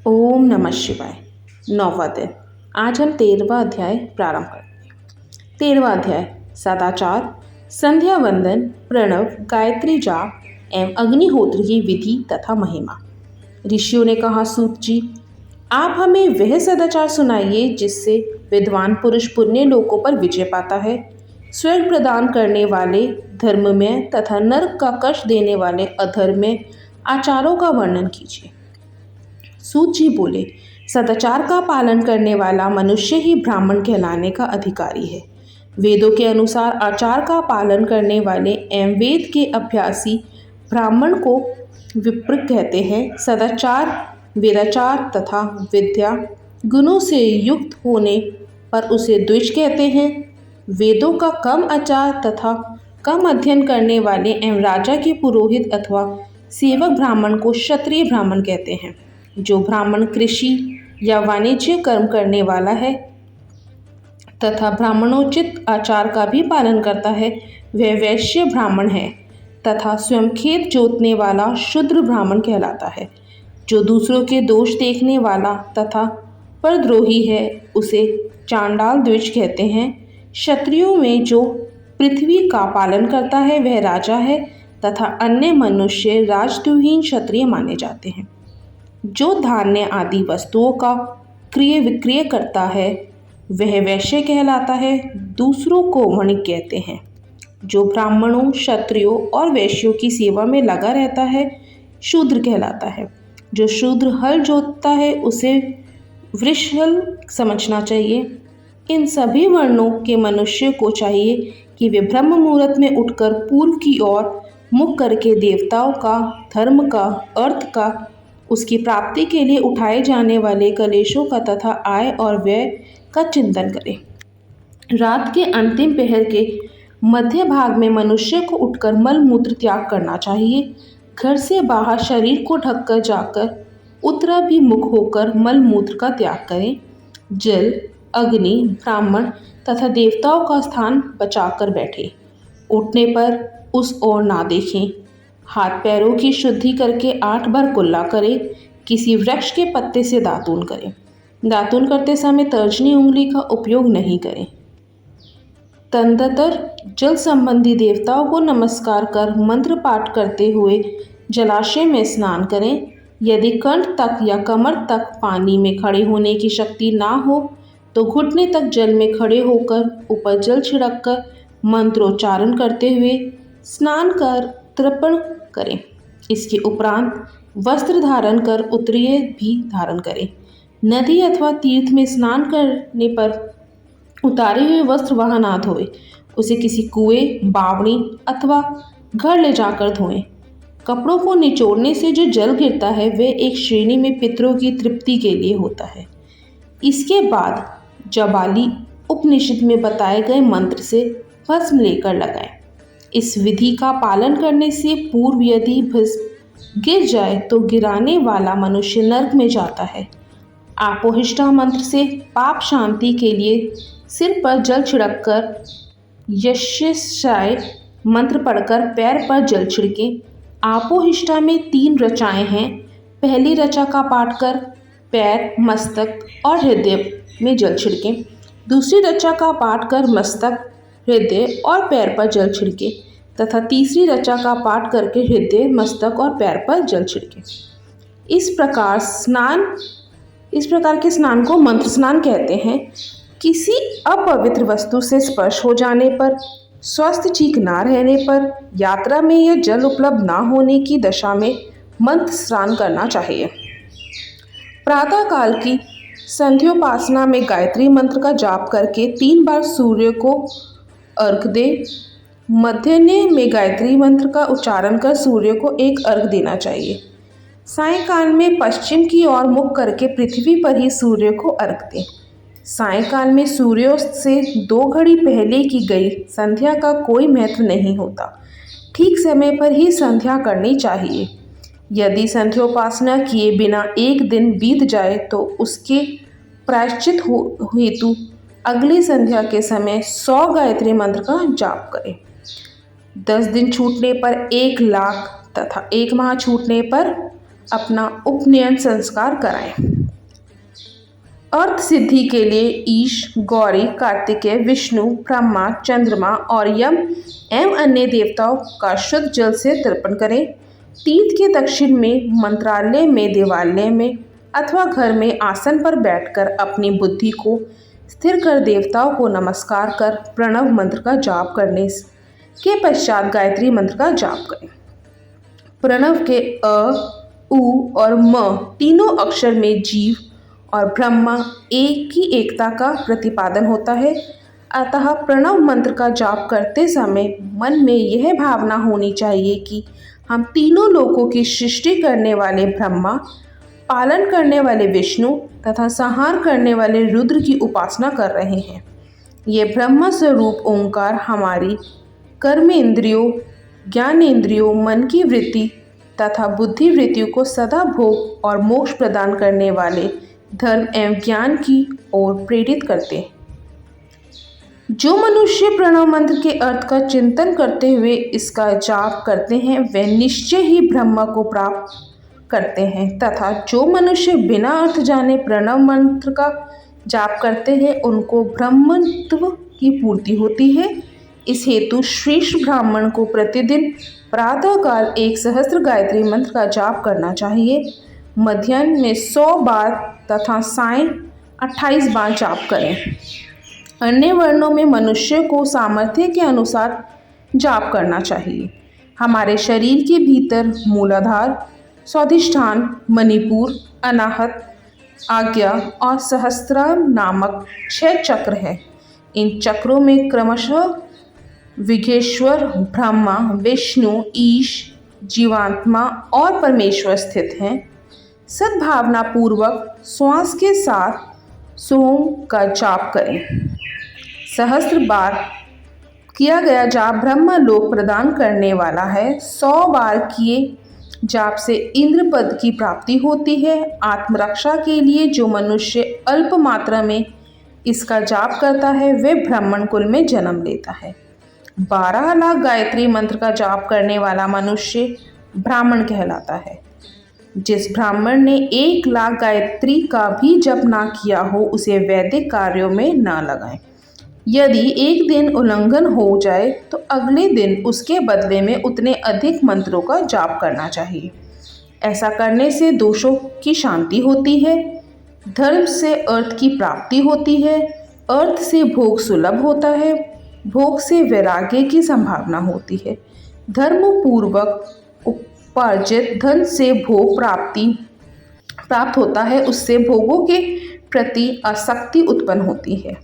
ओम नमः शिवाय। 9वां दिन। आज हम 13वां अध्याय प्रारंभ करते हैं। 13वां अध्याय सदाचार, संध्या वंदन, प्रणव, गायत्री जाप एवं अग्निहोत्र की विधि तथा महिमा। ऋषियों ने कहा, सूत जी, आप हमें वह सदाचार सुनाइए जिससे विद्वान पुरुष पुण्य लोकों पर विजय पाता है। स्वर्ग प्रदान करने वाले धर्ममय तथा नरक का कष्ट देने वाले अधर्ममय आचारों का वर्णन कीजिए। सूत जी बोले, सदाचार का पालन करने वाला मनुष्य ही ब्राह्मण कहलाने का अधिकारी है। वेदों के अनुसार आचार का पालन करने वाले एवं वेद के अभ्यासी ब्राह्मण को विप्र कहते हैं। सदाचार, वेदाचार तथा विद्या गुणों से युक्त होने पर उसे द्विज कहते हैं। वेदों का कम आचार तथा कम अध्ययन करने वाले एवं राजा के पुरोहित अथवा सेवक ब्राह्मण को क्षत्रिय ब्राह्मण कहते हैं। जो ब्राह्मण कृषि या वाणिज्य कर्म करने वाला है तथा ब्राह्मणोचित आचार का भी पालन करता है, वह वैश्य ब्राह्मण है तथा स्वयं खेत जोतने वाला शूद्र ब्राह्मण कहलाता है। जो दूसरों के दोष देखने वाला तथा परद्रोही है, उसे चांडाल द्विज कहते हैं। क्षत्रियों में जो पृथ्वी का पालन करता है, वह राजा है तथा अन्य मनुष्य राजद्रोही क्षत्रिय माने जाते हैं। जो धान्य आदि वस्तुओं का क्रय विक्रय करता है, वह वैश्य कहलाता है। दूसरों को वणिक कहते हैं। जो ब्राह्मणों, क्षत्रियों और वैश्यों की सेवा में लगा रहता है, शूद्र कहलाता है। जो शूद्र हल जोतता है, उसे वृषहल समझना चाहिए। इन सभी वर्णों के मनुष्य को चाहिए कि वे ब्रह्म मुहूर्त में उठकर पूर्व की ओर मुख करके देवताओं का, धर्म का, अर्थ का, उसकी प्राप्ति के लिए उठाए जाने वाले कलेशों का तथा आय और व्यय का चिंतन करें। रात के अंतिम पहर के मध्य भाग में मनुष्य को उठकर मल मूत्र त्याग करना चाहिए। घर से बाहर शरीर को ढककर जाकर उत्तराभिमुख होकर मल मूत्र का त्याग करें। जल, अग्नि, ब्राह्मण तथा देवताओं का स्थान बचाकर बैठे। उठने पर उस ओर ना देखें। हाथ पैरों की शुद्धि करके 8 बार कुल्ला करें। किसी वृक्ष के पत्ते से दातून करें। दातून करते समय तर्जनी उंगली का उपयोग नहीं करें। तदनंतर जल संबंधी देवताओं को नमस्कार कर मंत्र पाठ करते हुए जलाशय में स्नान करें। यदि कंठ तक या कमर तक पानी में खड़े होने की शक्ति ना हो तो घुटने तक जल में खड़े होकर ऊपर जल छिड़क कर मंत्रोच्चारण करते हुए स्नान कर तर्पण करें। इसके उपरांत वस्त्र धारण कर उत्तरीय भी धारण करें। नदी अथवा तीर्थ में स्नान करने पर उतारे हुए वस्त्र वहाँ ना धोएं। उसे किसी कुएं, बावड़ी अथवा घर ले जाकर धोएं। कपड़ों को निचोड़ने से जो जल गिरता है, वह एक श्रेणी में पितरों की तृप्ति के लिए होता है। इसके बाद जबाली उपनिषद में बताए गए मंत्र से भस्म लेकर लगाएं। इस विधि का पालन करने से पूर्व यदि भस्म गिर जाए तो गिराने वाला मनुष्य नरक में जाता है। आपोहिष्ठा मंत्र से पाप शांति के लिए सिर पर जल छिड़ककर यशस्याय मंत्र पढ़कर पैर पर जल छिड़कें। आपोहिष्ठा में 3 ऋचाएँ हैं। पहली ऋचा का पाठ कर पैर, मस्तक और हृदय में जल छिड़कें। दूसरी ऋचा का पाठ कर मस्तक, हृदय और पैर पर जल छिड़के तथा तीसरी ऋचा का पाठ करके हृदय, मस्तक और पैर पर जल छिड़के। इस प्रकार के स्नान को मंत्र स्नान कहते हैं। किसी अपवित्र वस्तु से स्पर्श हो जाने पर, स्वास्थ्य ठीक ना रहने पर, यात्रा में यह जल उपलब्ध ना होने की दशा में मंत्र स्नान करना चाहिए। प्रातः काल की संध्योपासना में गायत्री मंत्र का जाप करके 3 बार सूर्य को अर्घ दे। मध्याह्न में गायत्री मंत्र का उच्चारण कर सूर्य को एक अर्घ देना चाहिए। सायंकाल में पश्चिम की ओर मुख करके पृथ्वी पर ही सूर्य को अर्घ दें। सायंकाल में सूर्योदय से 2 घड़ी पहले की गई संध्या का कोई महत्व नहीं होता। ठीक समय पर ही संध्या करनी चाहिए। यदि संध्योपासना किए बिना 1 दिन बीत जाए तो उसके प्रायश्चित हेतु अगली संध्या के समय 100 गायत्री मंत्र का जाप करें। 10 दिन छूटने पर 1 लाख तथा 1 माह छूटने पर अपना उपनयन संस्कार कराएं। अर्थ सिद्धि के लिए ईश, गौरी, कार्तिकेय, विष्णु, ब्रह्मा, चंद्रमा और यम एवं अन्य देवताओं का शुद्ध जल से तर्पण करें। तीर्थ के दक्षिण में, मंत्रालय में, देवालय में अथवा घर में आसन पर बैठकर अपनी बुद्धि को स्थिर कर देवताओं को नमस्कार कर प्रणव मंत्र का जाप करने के पश्चात गायत्री मंत्र का जाप करें। प्रणव के अ, उ और म तीनों अक्षर में जीव और ब्रह्मा एक की एकता का प्रतिपादन होता है। अतः प्रणव मंत्र का जाप करते समय मन में यह भावना होनी चाहिए कि हम तीनों लोकों की सृष्टि करने वाले ब्रह्मा, पालन करने वाले विष्णु तथा संहार करने वाले रुद्र की उपासना कर रहे हैं। ये ब्रह्म स्वरूप ओंकार हमारी कर्मेंद्रियों, ज्ञानेंद्रियों, मन की वृत्ति तथा बुद्धि वृत्तियों को सदा भोग और मोक्ष प्रदान करने वाले धर्म एवं ज्ञान की ओर प्रेरित करते हैं। जो मनुष्य प्रणव मंत्र के अर्थ का चिंतन करते हुए इसका जाप करते हैं वे निश्चय ही ब्रह्म को प्राप्त करते हैं तथा जो मनुष्य बिना अर्थ जाने प्रणव मंत्र का जाप करते हैं उनको ब्रह्मत्व की पूर्ति होती है। इस हेतु श्रेष्ठ ब्राह्मण को प्रतिदिन प्रातःकाल 1 सहस्त्र गायत्री मंत्र का जाप करना चाहिए। मध्याह्न में 100 बार तथा सायं 28 बार जाप करें। अन्य वर्णों में मनुष्य को सामर्थ्य के अनुसार जाप करना चाहिए। हमारे शरीर के भीतर मूलाधार, स्वाधिष्ठान, मणिपुर, अनाहत, आज्ञा और सहस्त्रार नामक 6 चक्र हैं। इन चक्रों में क्रमशः विघ्नेश्वर, ब्रह्मा, विष्णु, ईश, जीवात्मा और परमेश्वर स्थित हैं। सद्भावना पूर्वक श्वास के साथ सोम का जाप करें। सहस्त्र बार किया गया जाप ब्रह्म लोक प्रदान करने वाला है। 100 बार किए जाप से इंद्र पद की प्राप्ति होती है। आत्मरक्षा के लिए जो मनुष्य अल्प मात्रा में इसका जाप करता है वह ब्राह्मण कुल में जन्म लेता है। 12 लाख गायत्री मंत्र का जाप करने वाला मनुष्य ब्राह्मण कहलाता है। जिस ब्राह्मण ने 1 लाख गायत्री का भी जप ना किया हो उसे वैदिक कार्यों में ना लगाएं। यदि एक दिन उल्लंघन हो जाए तो अगले दिन उसके बदले में उतने अधिक मंत्रों का जाप करना चाहिए। ऐसा करने से दोषों की शांति होती है, धर्म से अर्थ की प्राप्ति होती है, अर्थ से भोग सुलभ होता है, भोग से वैराग्य की संभावना होती है। धर्म पूर्वक उपार्जित धन से भोग प्राप्त होता है, उससे भोगों के प्रति आसक्ति उत्पन्न होती है।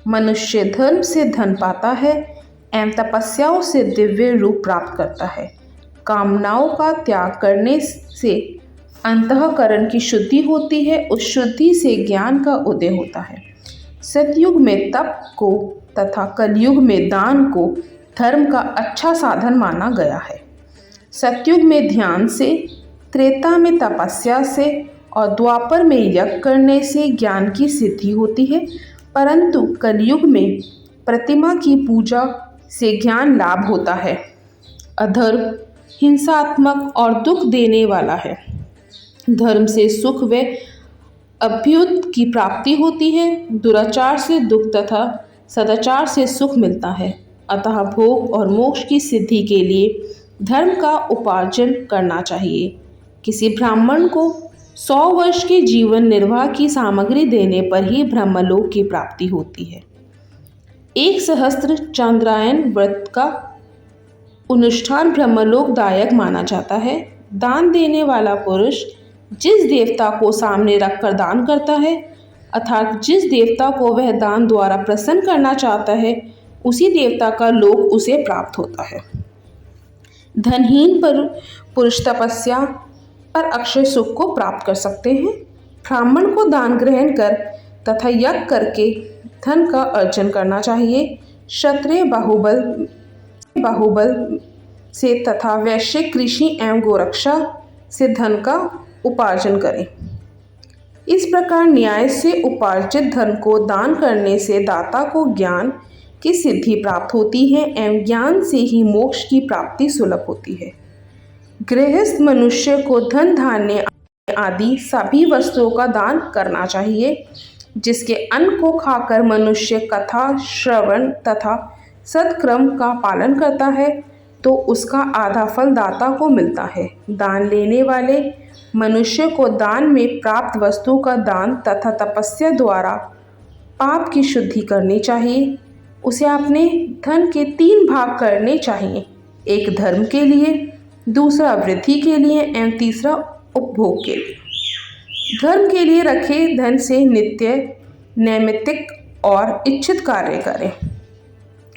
मनुष्य धर्म से धन पाता है एवं तपस्याओं से दिव्य रूप प्राप्त करता है। कामनाओं का त्याग करने से अंतःकरण की शुद्धि होती है, उस शुद्धि से ज्ञान का उदय होता है। सतयुग में तप को तथा कलयुग में दान को धर्म का अच्छा साधन माना गया है। सतयुग में ध्यान से, त्रेता में तपस्या से और द्वापर में यज्ञ करने से ज्ञान की सिद्धि होती है, परंतु कलयुग में प्रतिमा की पूजा से ज्ञान लाभ होता है। अधर्म हिंसात्मक और दुख देने वाला है। धर्म से सुख व अभ्युदय की प्राप्ति होती है। दुराचार से दुख तथा सदाचार से सुख मिलता है। अतः भोग और मोक्ष की सिद्धि के लिए धर्म का उपार्जन करना चाहिए। किसी ब्राह्मण को 100 वर्ष के जीवन निर्वाह की सामग्री देने पर ही ब्रह्मलोक की प्राप्ति होती है। 1 सहस्त्र चांद्रायन व्रत का अनुष्ठान ब्रह्मलोकदायक माना जाता है। दान देने वाला पुरुष जिस देवता को सामने रखकर दान करता है, अर्थात जिस देवता को वह दान द्वारा प्रसन्न करना चाहता है, उसी देवता का लोक उसे प्राप्त होता है। धनहीन पुरुष तपस्या पर अक्षय सुख को प्राप्त कर सकते हैं। ब्राह्मण को दान ग्रहण कर तथा यज्ञ करके धन का अर्जन करना चाहिए। क्षत्रिय बाहुबल से तथा वैश्य कृषि एवं गोरक्षा से धन का उपार्जन करें। इस प्रकार न्याय से उपार्जित धन को दान करने से दाता को ज्ञान की सिद्धि प्राप्त होती है एवं ज्ञान से ही मोक्ष की प्राप्ति सुलभ होती है। गृहस्थ मनुष्य को धन धान्य आदि सभी वस्तुओं का दान करना चाहिए। जिसके अन्न को खाकर मनुष्य कथा श्रवण तथा सत्कर्म का पालन करता है तो उसका आधा फल दाता को मिलता है। दान लेने वाले मनुष्य को दान में प्राप्त वस्तु का दान तथा तपस्या द्वारा पाप की शुद्धि करनी चाहिए। उसे अपने धन के 3 भाग करने चाहिए, एक धर्म के लिए, दूसरा वृद्धि के लिए एवं तीसरा उपभोग के लिए। धर्म के लिए रखे धन से नित्य नैमित्तिक और इच्छित कार्य करें।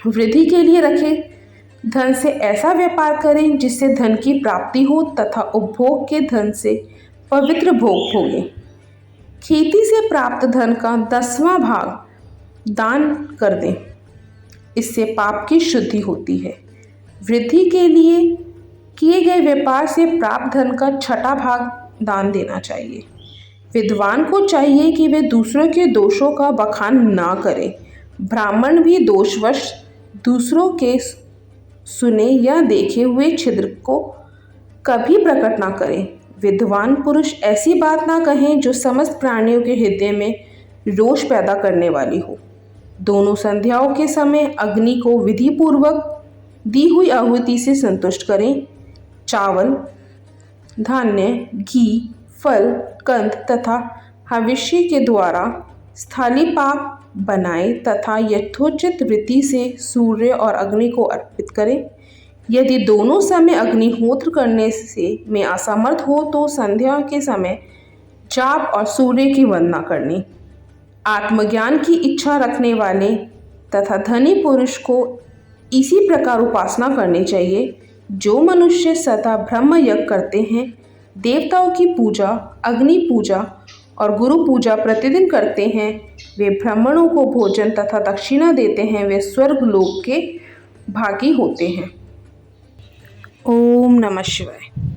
वृद्धि के लिए रखे धन से ऐसा व्यापार करें जिससे धन की प्राप्ति हो तथा उपभोग के धन से पवित्र भोग भोगें। खेती से प्राप्त धन का 10वां भाग दान कर दें, इससे पाप की शुद्धि होती है। वृद्धि के लिए किए गए व्यापार से प्राप्त धन का 6वां भाग दान देना चाहिए। विद्वान को चाहिए कि वे दूसरों के दोषों का बखान ना करें। ब्राह्मण भी दोषवश दूसरों के सुने या देखे हुए छिद्र को कभी प्रकट ना करें। विद्वान पुरुष ऐसी बात ना कहें जो समस्त प्राणियों के हृदय में रोष पैदा करने वाली हो। दोनों संध्याओं के समय अग्नि को विधि पूर्वक दी हुई आहुति से संतुष्ट करें। चावल, धान्य, घी, फल, कंद तथा हविष्य के द्वारा स्थालीपाक बनाएं तथा यथोचित रीति से सूर्य और अग्नि को अर्पित करें। यदि दोनों समय अग्निहोत्र करने से में असमर्थ हो तो संध्या के समय जाप और सूर्य की वंदना करनी। आत्मज्ञान की इच्छा रखने वाले तथा धनी पुरुष को इसी प्रकार उपासना करनी चाहिए। जो मनुष्य सदा ब्रह्म यज्ञ करते हैं, देवताओं की पूजा, अग्नि पूजा और गुरु पूजा प्रतिदिन करते हैं, वे ब्राह्मणों को भोजन तथा दक्षिणा देते हैं, वे स्वर्ग लोक के भागी होते हैं। ओम नमः शिवाय।